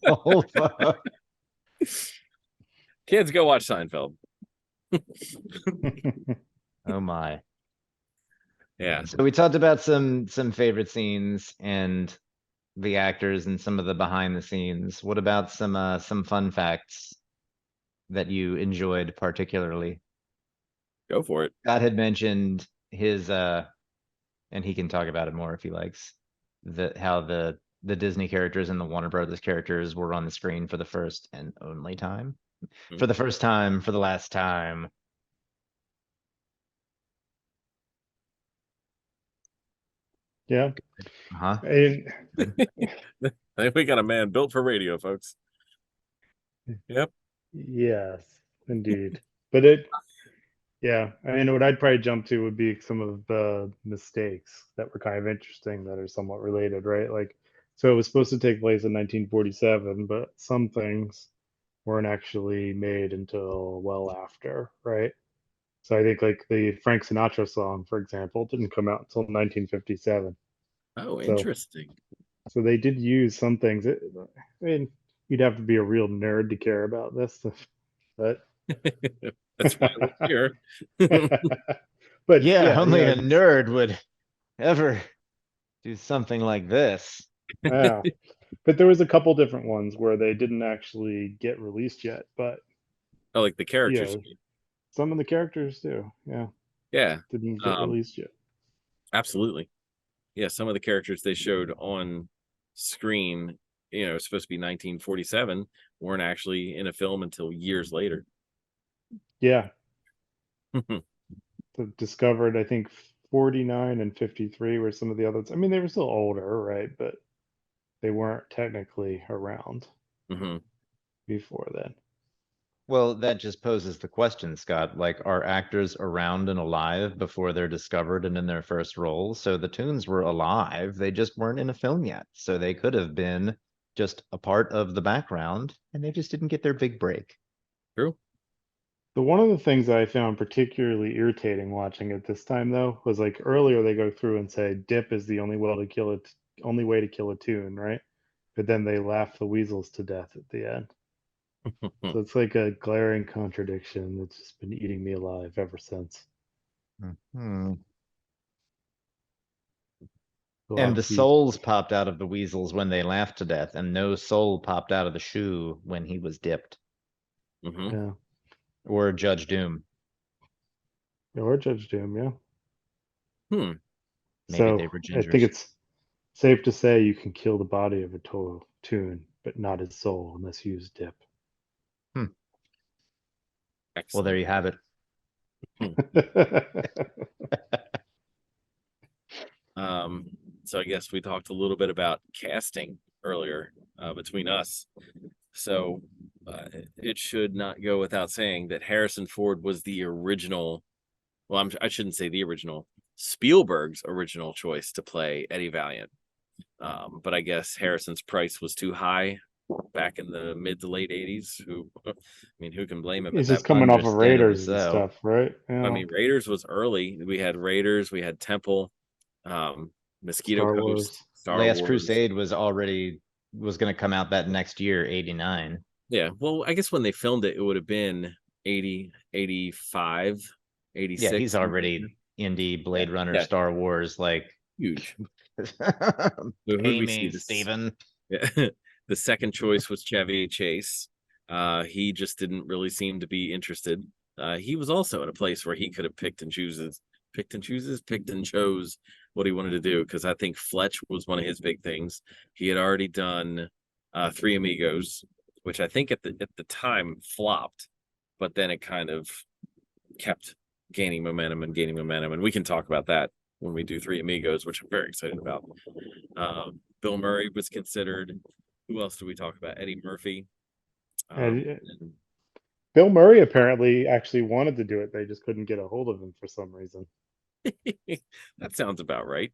Mulva. Kids, go watch Seinfeld. Oh my. Yeah. So we talked about some favorite scenes and the actors and some of the behind the scenes. What about some fun facts that you enjoyed particularly? Go for it. Scott had mentioned his and he can talk about it more if he likes, how the Disney characters and the Warner Brothers characters were on the screen for the first and only time. For the first time, for the last time. Yeah. Uh-huh. And I think we got a man built for radio, folks. Yep. yes, indeed. But yeah, I mean, what I'd probably jump to would be some of the mistakes that were kind of interesting that are somewhat related, right? Like, so it was supposed to take place in 1947, but some things weren't actually made until well after, right? So I think like the Frank Sinatra song, for example, didn't come out until 1957. Oh, So interesting. so they did use some things. I mean, you'd have to be a real nerd to care about this, but That's why we're here. but Yeah, only you a nerd would ever do something like this. yeah. But there was a couple different ones where they didn't actually get released yet, but Oh, like the characters. yeah, some of the characters do. Yeah, Yeah, didn't get released yet. absolutely. Yeah, some of the characters they showed on screen, it's supposed to be 1947, weren't actually in a film until years later. Yeah, so discovered, I think 49 and 53 were some of the others. I mean, they were still older, right? But they weren't technically around Mhm. before then. Well, that just poses the question, Scott. Like, are actors around and alive before they're discovered and in their first roles? So the Toons were alive, they just weren't in a film yet. So they could have been just a part of the background and they just didn't get their big break. True. The one of the things that I found particularly irritating watching it this time, though, was like earlier they go through and say dip is the only way to kill it, only way to kill a Toon, right? But then they laugh the weasels to death at the end. So it's like a glaring contradiction that's just been eating me alive ever since. Hmm. We'll And have the to be- souls popped out of the weasels when they laughed to death, and no soul popped out of the shoe when he was dipped. Mhm. yeah, Or Judge Doom. or Judge Doom, yeah. Hmm. Maybe So they were I think gingers. it's safe to say you can kill the body of a Toon, but not his soul unless you use dip. Well, there you have it. So I guess we talked a little bit about casting earlier between us. So it should not go without saying that Harrison Ford was the original. Well, I shouldn't say the original. Spielberg's original choice to play Eddie Valiant. But I guess Harrison's price was too high back in the mid to late 80s. Who can blame him? He's at just that coming off of Understandably Raiders and so. stuff, right? I mean, Raiders was early. We had Raiders, we had Temple, Mosquito Star Coast, Wars. Star Last Wars. Crusade was going to come out that next year, 89. Yeah, well, I guess when they filmed it, it would have been 80, 85, 86. Yeah, he's already indie, Blade Runner, yeah. Star Wars, like Huge. pay we see me, this? Steven. Yeah. The second choice was Chevy Chase. He just didn't really seem to be interested. He was also in a place where he could have picked and chose what he wanted to do, because I think Fletch was one of his big things. He had already done Three Amigos, which I think at the time flopped, but then it kind of kept gaining momentum, and we can talk about that when we do Three Amigos, which I'm very excited about. Bill Murray was considered. Who else do we talk about? Eddie Murphy. Bill Murray apparently actually wanted to do it. They just couldn't get a hold of him for some reason. That sounds about right.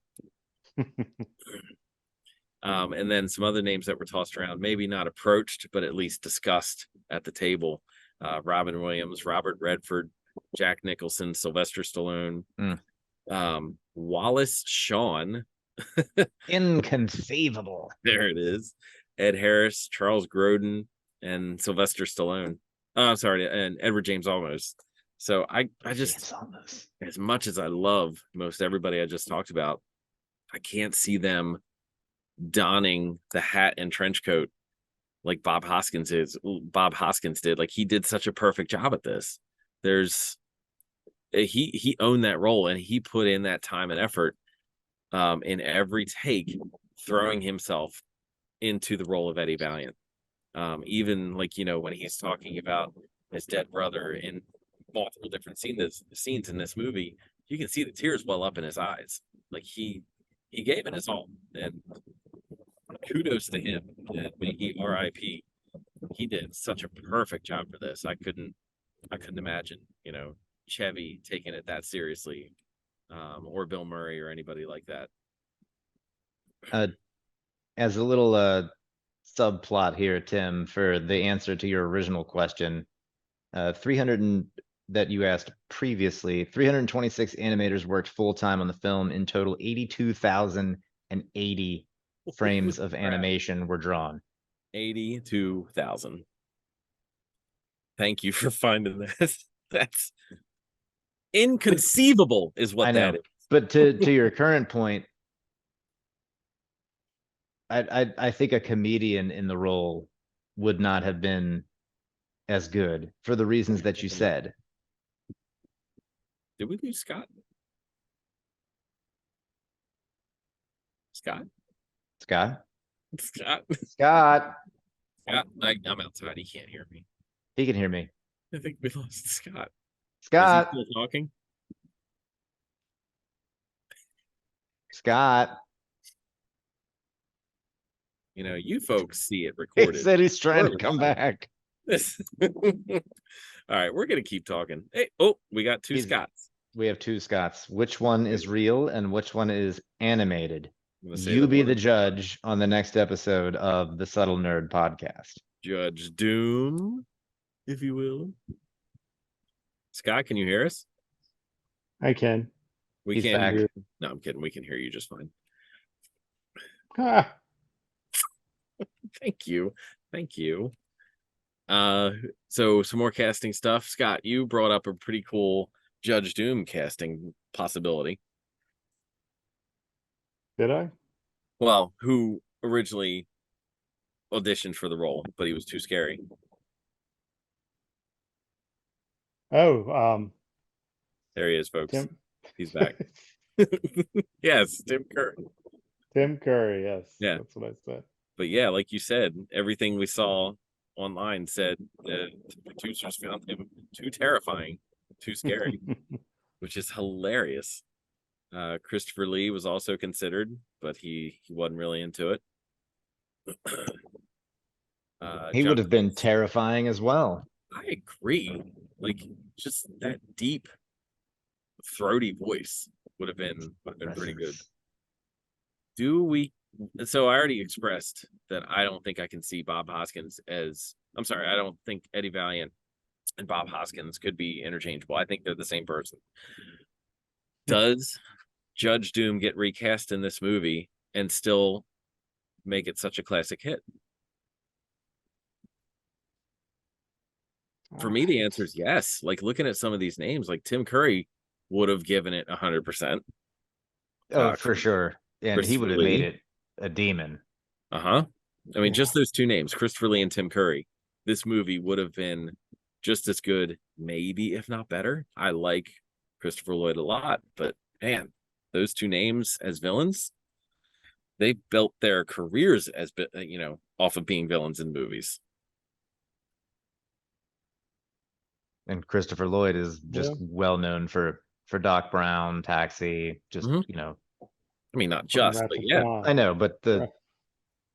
And then some other names that were tossed around, maybe not approached, but at least discussed at the table. Robin Williams, Robert Redford, Jack Nicholson, Sylvester Stallone, Wallace Shawn. Inconceivable. There it is. Ed Harris, Charles Grodin, and Sylvester Stallone. I'm sorry, and Edward James Olmos. So I just, as much as I love most everybody I just talked about, I can't see them donning the hat and trench coat like Bob Hoskins did. Like, he did such a perfect job at this. He owned that role, and he put in that time and effort in every take, throwing himself into the role of Eddie Valiant. Even like, when he's talking about his dead brother in multiple different scenes in this movie, you can see the tears well up in his eyes. Like, he gave it his all, and kudos to him. And may he R.I.P. He did such a perfect job for this. I couldn't imagine, Chevy taking it that seriously, or Bill Murray or anybody like that. As a little subplot here, Tim, for the answer to your original question, 300 that you asked previously, 326 animators worked full-time on the film. In total, 82,080 frames of animation were drawn. 82,000. Thank you for finding that. That's inconceivable, is what I know. that is. But to your current point, I think a comedian in the role would not have been as good for the reasons that you said. Did we lose Scott? Scott? Scott? Scott? Scott! Scott? I'm outside. He can't hear me. He can hear me. I think we lost Scott. Scott! Is he still talking? Scott! You folks see it He recorded. said he's trying to We're come live. back. All right, we're gonna keep talking. Hey, we got two Scotts. We have two Scotts. Which one is real and which one is animated? I'm gonna say You be the word. judge on the next episode of the Subtle Nerd podcast. Judge Doom, if you will. Scott, can you hear us? I can. We He's can't back. hear. No, I'm kidding. We can hear you just fine. Ah, Thank you. Thank you. So some more casting stuff. Scott, you brought up a pretty cool Judge Doom casting possibility. did I? Well, who originally auditioned for the role, but he was too scary. Oh, There he is, folks. Tim. He's back. Yes, Tim Curry. Tim Curry. Yes. Yeah. That's what I said. But yeah, like you said, everything we saw online said that the producers found him too terrifying, too scary, which is hilarious. Christopher Lee was also considered, but he wasn't really into it. He John would have been Cleese, terrifying as well. I agree. Like, just that deep, throaty voice would have been pretty good. So I already expressed that I don't think I can see Bob Hoskins as, I'm sorry, I don't think Eddie Valiant and Bob Hoskins could be interchangeable. I think they're the same person. Does Judge Doom get recast in this movie and still make it such a classic hit? For me, the answer is yes. Like, looking at some of these names, like Tim Curry would have given it 100%. Oh, for sure. And he would have made it a demon. I mean, just those two names, Christopher Lee and Tim Curry, this movie would have been just as good, maybe if not better. I like Christopher Lloyd a lot, but man, those two names as villains, they built their careers as off of being villains in movies. And Christopher Lloyd is just well known for Doc Brown, Taxi, just I mean, not just, but yeah, I know, but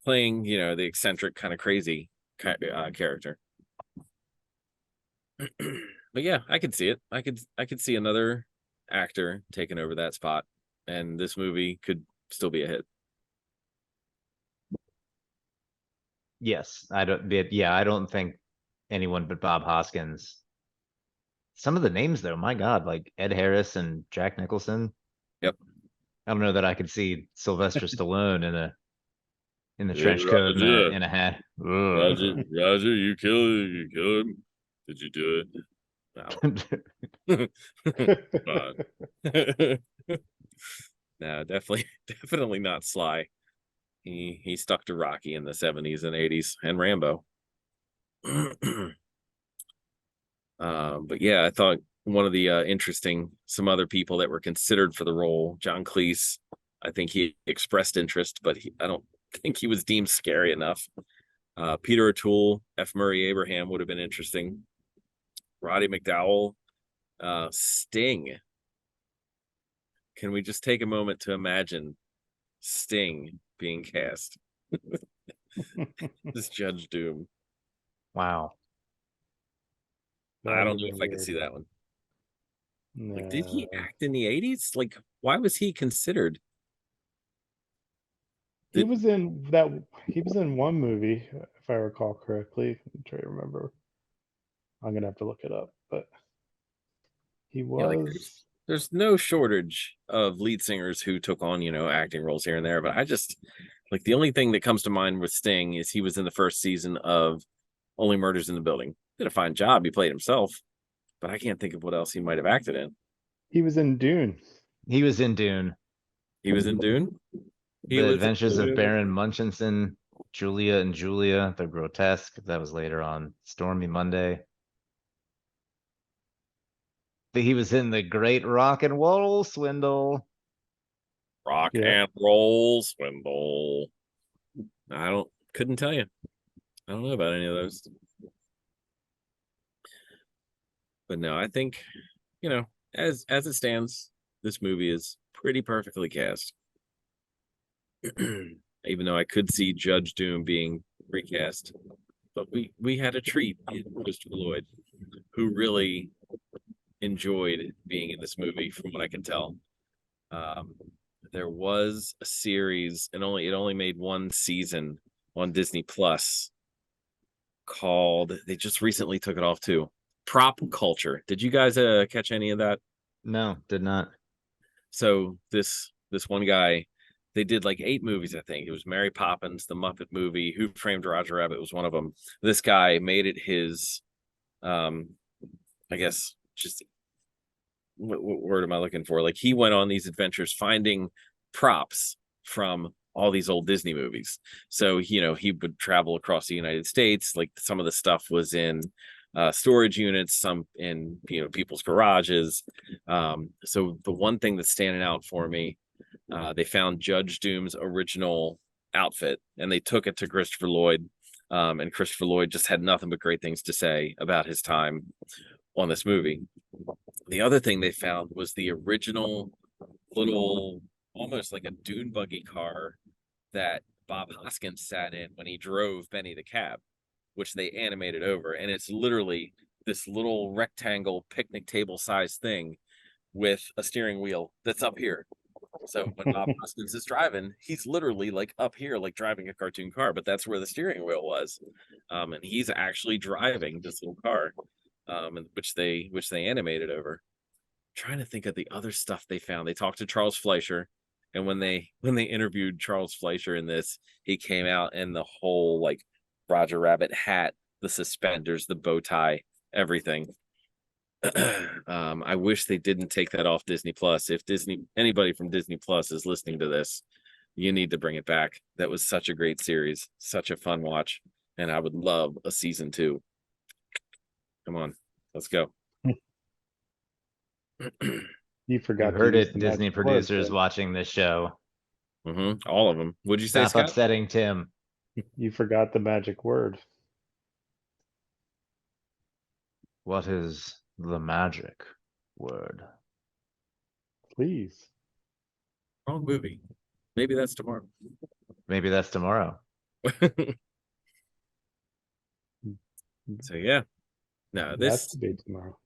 playing the eccentric kind of crazy character. But yeah, I could see it. I could see another actor taking over that spot, and this movie could still be a hit. Yes, I don't think anyone but Bob Hoskins. Some of the names though, my God, like Ed Harris and Jack Nicholson. Yep. I don't know that I could see Sylvester Stallone in the Hey, trench coat and Roger. in a hat. Ugh. Roger, you kill him. Did you do it? No. No, definitely not Sly. He stuck to Rocky in the 70s and 80s and Rambo. But yeah, I thought one of the some other people that were considered for the role, John Cleese. I think he expressed interest, but I don't think he was deemed scary enough. Peter O'Toole, F. Murray Abraham would have been interesting. Roddy McDowell, Sting. Can we just take a moment to imagine Sting being cast as Judge Doom? Wow. I don't know if I could see that one. Like, did he act in the 80s? Like, why was he considered? He was in one movie, if I recall correctly. I'm trying to remember. I'm gonna have to look it up, but he was. Yeah, like there's no shortage of lead singers who took on, acting roles here and there, but I just like the only thing that comes to mind with Sting is he was in the first season of Only Murders in the Building. Did a fine job. He played himself, but I can't think of what else he might have acted in. He was in Dune. He was in Dune. He was in Dune. The Adventures of Baron Munchausen, Julia and Julia, The Grotesque. That was later on. Stormy Monday. He was in The Great Rock and Roll Swindle. Rock and Roll Swindle. Couldn't tell you. I don't know about any of those. But no, I think, as it stands, this movie is pretty perfectly cast. Even though I could see Judge Doom being recast, but we had a treat in Christopher Lloyd, who really enjoyed being in this movie, from what I can tell. There was a series, and it only made one season on Disney Plus, called, they just recently took it off too, Prop Culture. Did you guys catch any of that? No, did not. So this one guy, they did like 8 movies, I think. It was Mary Poppins, the Muppet Movie, Who Framed Roger Rabbit was one of them. This guy made it his, I guess, just what word am I looking for? Like, he went on these adventures finding props from all these old Disney movies. So, he would travel across the United States. Like, some of the stuff was in storage units, some in, people's garages. So the one thing that's standing out for me, they found Judge Doom's original outfit and they took it to Christopher Lloyd. And Christopher Lloyd just had nothing but great things to say about his time on this movie. The other thing they found was the original little, almost like a dune buggy car that Bob Hoskins sat in when he drove Benny the Cab, which they animated over. And it's literally this little rectangle picnic table size thing with a steering wheel that's up here. So when Bob Hoskins is driving, he's literally like up here, like driving a cartoon car, but that's where the steering wheel was. And he's actually driving this little car, which they animated over. I'm trying to think of the other stuff they found. They talked to Charles Fleischer, and when they interviewed Charles Fleischer in this, he came out in the whole like Roger Rabbit hat, the suspenders, the bow tie, everything. I wish they didn't take that off Disney Plus. If anybody from Disney Plus is listening to this, you need to bring it back. That was such a great series, such a fun watch, and I would love a season 2. Come on, let's go. You forgot. You heard it, Disney producers watching this show. All of them. Would you say, Stop Scott? upsetting Tim. You forgot the magic word. What is the magic word? Please. Wrong movie. Maybe that's tomorrow. Maybe that's tomorrow. So yeah, No, That's this debate tomorrow.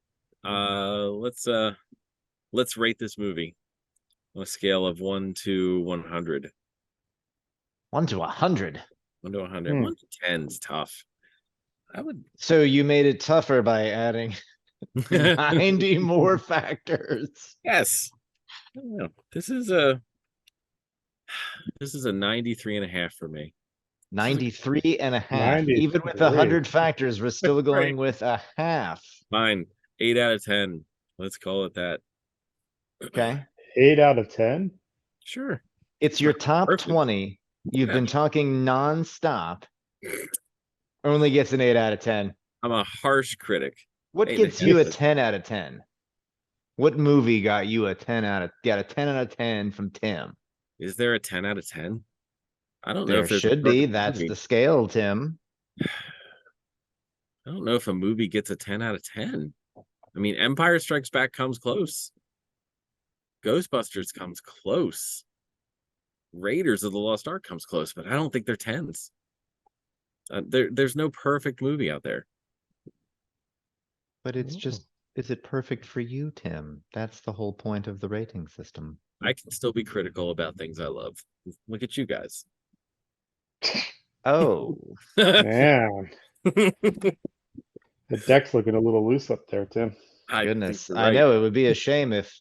let's rate this movie on a scale of 1 to 100. 1 to 100. 1 to 100. Hmm. 1 to 10 is tough. I would So you made it tougher by adding 90 more factors. yes. I don't know. This is a 93.5 for me. 93 and a half. 93. Even with 100 factors, we're still going Right. with a half. Fine. 8 out of 10. Let's call it that. Okay. 8 out of 10. Sure. It's your top perfect. 20. You've Yeah. been talking nonstop. Only gets an 8 out of 10. I'm a harsh critic. What 8 gets and a you a half. 10 out of 10? What movie got you a 10 out of 10 from Tim? Is there a 10 out of 10? I don't know There if there's a should be. perfect That's movie. the scale, Tim. I don't know if a movie gets a 10 out of 10. I mean, Empire Strikes Back comes close. Ghostbusters comes close. Raiders of the Lost Ark comes close, but I don't think they're 10s. There's no perfect movie out there. But it's just, is it perfect for you, Tim? That's the whole point of the rating system. I can still be critical about things I love. Look at you guys. Oh, Man, the deck's looking a little loose up there, Tim. I think goodness. you're I right. know it would be a shame if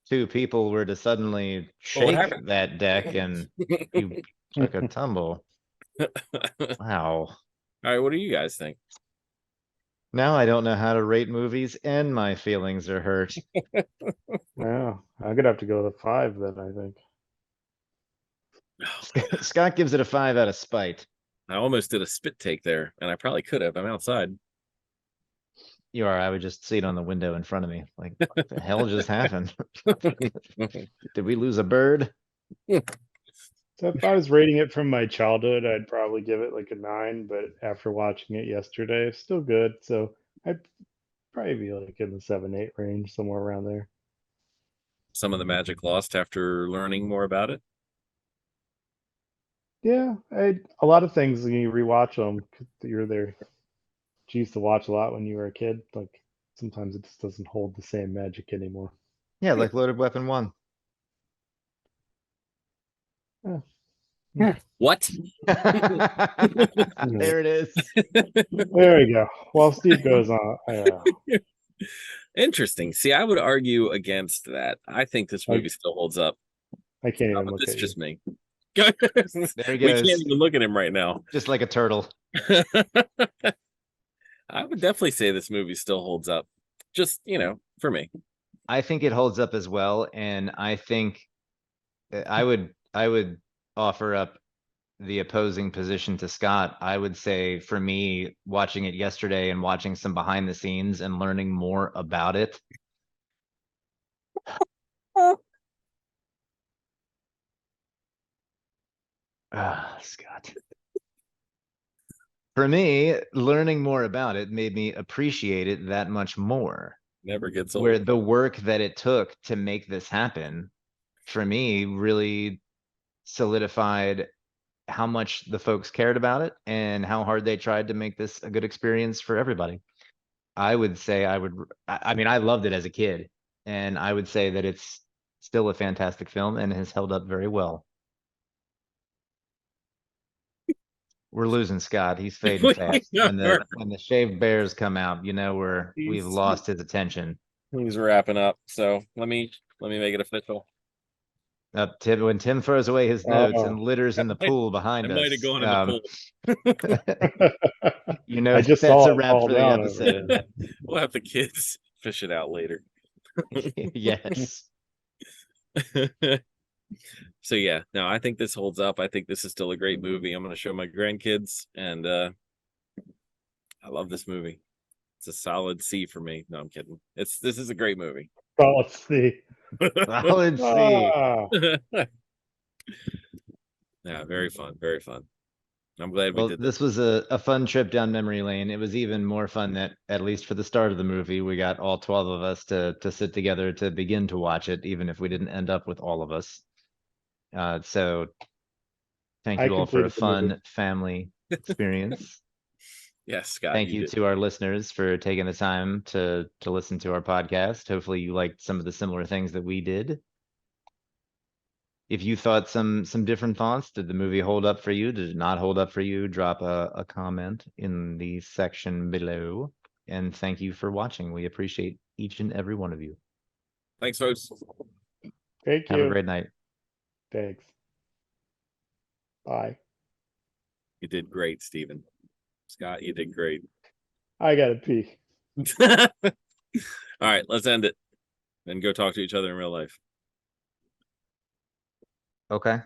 two people were to suddenly Well, what shake happened? that deck and you took a tumble. Wow. All right, what do you guys think? Now I don't know how to rate movies and my feelings are hurt. Yeah, I'm gonna have to go with a 5 then, I think. Scott gives it a 5 out of spite. I almost did a spit take there, and I probably could have. I'm outside. You are, I would just see it on the window in front of me. Like, what the hell just happened? Did we lose a bird? So if I was rating it from my childhood, I'd probably give it like a 9, but after watching it yesterday, it's still good. So I'd probably be like in the 7-8 range, somewhere around there. Some of the magic lost after learning more about it. Yeah, a lot of things when you rewatch them, you're there. You used to watch a lot when you were a kid. Like sometimes it just doesn't hold the same magic anymore. Yeah, like Loaded Weapon 1. What? There it is. There we go. While Steve goes on, Interesting. See, I would argue against that. I think this movie still holds up. I can't even But look it's at just you. me. There he We can't goes. even look at him right now. Just like a turtle. I would definitely say this movie still holds up. Just, for me. I think it holds up as well, and I think I would offer up the opposing position to Scott. I would say for me, watching it yesterday and watching some behind the scenes and learning more about it. Scott. For me, learning more about it made me appreciate it that much more. Never gets old. Where the work that it took to make this happen, for me, really solidified how much the folks cared about it and how hard they tried to make this a good experience for everybody. I would say I mean, I loved it as a kid, and I would say that it's still a fantastic film and has held up very well. We're losing Scott. He's fading fast. When the shaved bears come out, we've lost his attention. He's wrapping up. So let me make it official. When Tim throws away his notes and litters in the pool behind us. I might have gone in the pool. I just that's saw a it wrap fall for the down. episode. We'll have the kids fish it out later. Yes. So yeah, no, I think this holds up. I think this is still a great movie. I'm going to show my grandkids, and I love this movie. It's a solid C for me. No, I'm kidding. This is a great movie. Solid C. Solid C. Ah. Yeah, very fun. Very fun. I'm glad we did this. Was a fun trip down memory lane. It was even more fun that, at least for the start of the movie, we got all 12 of us to sit together to begin to watch it, even if we didn't end up with all of us. So thank you all for a fun family experience. Yes, Scott. Thank you did. to our listeners for taking the time to listen to our podcast. Hopefully you liked some of the similar things that we did. If you thought some different thoughts, did the movie hold up for you? Did it not hold up for you? Drop a comment in the section below. And thank you for watching. We appreciate each and every one of you. Thanks, folks. Thank Have a you. great night. Thanks. Bye. You did great, Stephen. Scott, you did great. I gotta pee. All right, let's end it and go talk to each other in real life. Okay.